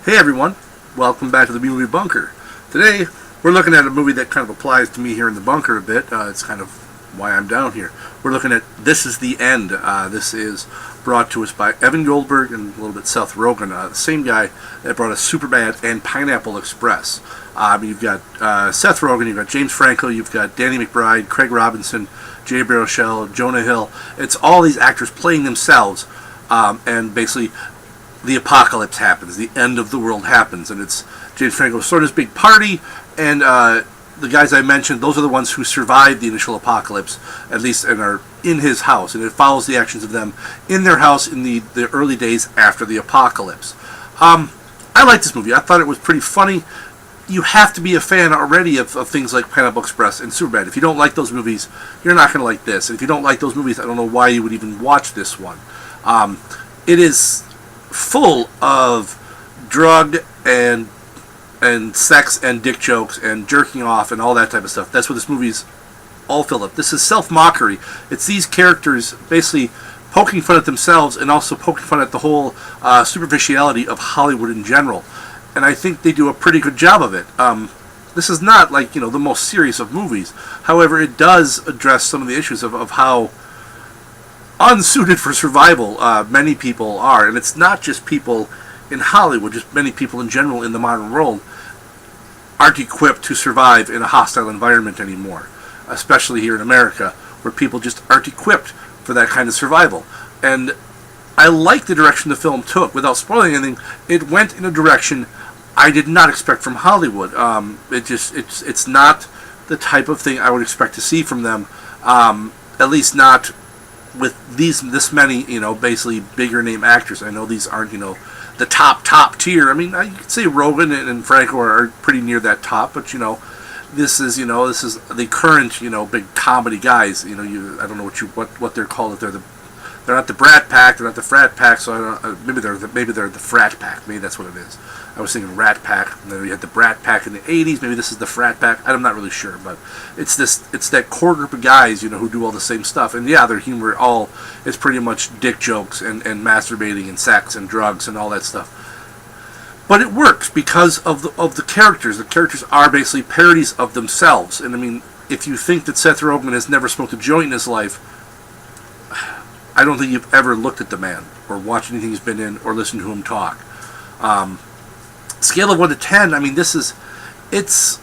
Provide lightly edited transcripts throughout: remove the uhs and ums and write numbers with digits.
Hey everyone, welcome back to the Movie Bunker. Today we're looking at a movie that kind of applies to me here in the bunker a bit. It's kind of why I'm down here. We're looking at This Is the End. This is brought to us by Evan Goldberg and a little bit Seth Rogen, the same guy that brought us Superbad and Pineapple Express. You've got Seth Rogen, you've got James Franco, you've got Danny McBride, Craig Robinson, Jay Baruchel, Jonah Hill. It's all these actors playing themselves, and basically the apocalypse happens, the end of the world happens, and it's James Franco's sort of this big party, and the guys I mentioned, those are the ones who survived the initial apocalypse, at least, and are in his house, and it follows the actions of them in their house in the early days after the apocalypse. I like this movie. I thought it was pretty funny. You have to be a fan already of things like Pineapple Express and Superbad. If you don't like those movies, you're not going to like this. And if you don't like those movies, I don't know why you would even watch this one. It is full of drug and sex and dick jokes and jerking off and all that type of stuff. That's what this movie's all filled up. This is self-mockery. It's these characters basically poking fun at themselves and also poking fun at the whole superficiality of Hollywood in general. And I think they do a pretty good job of it. This is not like, the most serious of movies. However, it does address some of the issues of how unsuited for survival many people are. And it's not just people in Hollywood, just many people in general in the modern world aren't equipped to survive in a hostile environment anymore. Especially here in America, where people just aren't equipped for that kind of survival. And I like the direction the film took. Without spoiling anything, it went in a direction I did not expect from Hollywood. It's not the type of thing I would expect to see from them. At least not with this many, basically bigger name actors. I know these aren't, the top tier. I mean, I could say Rogen and Franco are pretty near that top, but this is the current, big comedy guys. I don't know what they're called. If they're not the Brat Pack, they're not the Frat Pack. So I don't. Maybe they're the Frat Pack. Maybe that's what it is. I was thinking Rat Pack. And then we had the Brat Pack in the '80s. Maybe this is the Frat Pack. I'm not really sure, but it's that core group of guys, who do all the same stuff. And yeah, their humor is pretty much dick jokes and masturbating and sex and drugs and all that stuff. But it works because of the characters. The characters are basically parodies of themselves. And I mean, if you think that Seth Rogen has never smoked a joint in his life, I don't think you've ever looked at the man or watched anything he's been in or listened to him talk. Scale of 1 to 10. I mean, it's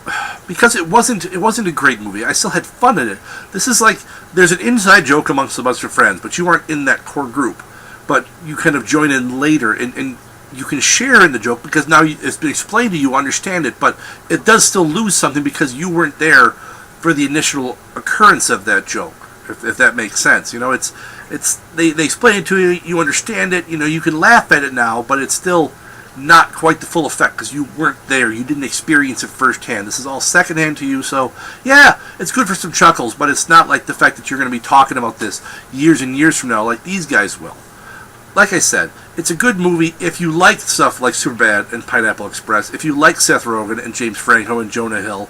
because it wasn't a great movie. I still had fun in it. This is like there's an inside joke amongst a bunch of friends, but you aren't in that core group. But you kind of join in later, and you can share in the joke because now it's been explained to you, understand it, but it does still lose something because you weren't there for the initial occurrence of that joke. If that makes sense, they explain it to you, you understand it, you can laugh at it now, but it's still not quite the full effect because you weren't there, you didn't experience it firsthand. This is all secondhand to you, so yeah, it's good for some chuckles, but it's not like the fact that you're going to be talking about this years and years from now like these guys will. Like I said, it's a good movie if you like stuff like Superbad and Pineapple Express, if you like Seth Rogen and James Franco and Jonah Hill.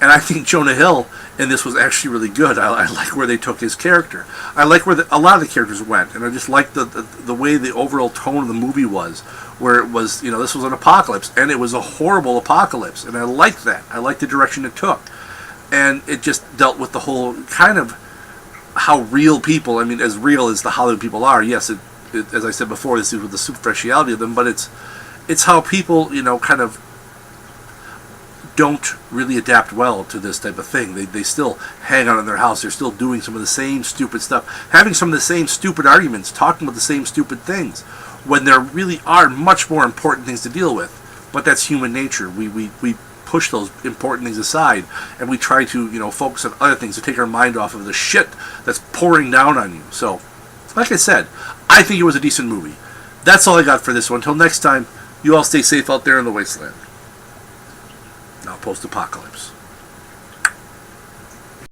And I think Jonah Hill in this was actually really good. I like where they took his character. I like where a lot of the characters went. And I just like the way the overall tone of the movie was. Where it was, this was an apocalypse. And it was a horrible apocalypse. And I liked that. I liked the direction it took. And it just dealt with the whole kind of how real people, I mean, as real as the Hollywood people are. Yes, as I said before, this is with the superficiality of them. But it's how people, kind of don't really adapt well to this type of thing. They still hang out in their house. They're still doing some of the same stupid stuff, having some of the same stupid arguments, talking about the same stupid things, when there really are much more important things to deal with. But that's human nature. We push those important things aside, and we try to focus on other things to take our mind off of the shit that's pouring down on you. So, like I said, I think it was a decent movie. That's all I got for this one. Until next time, you all stay safe out there in the wasteland. Now, post-apocalypse.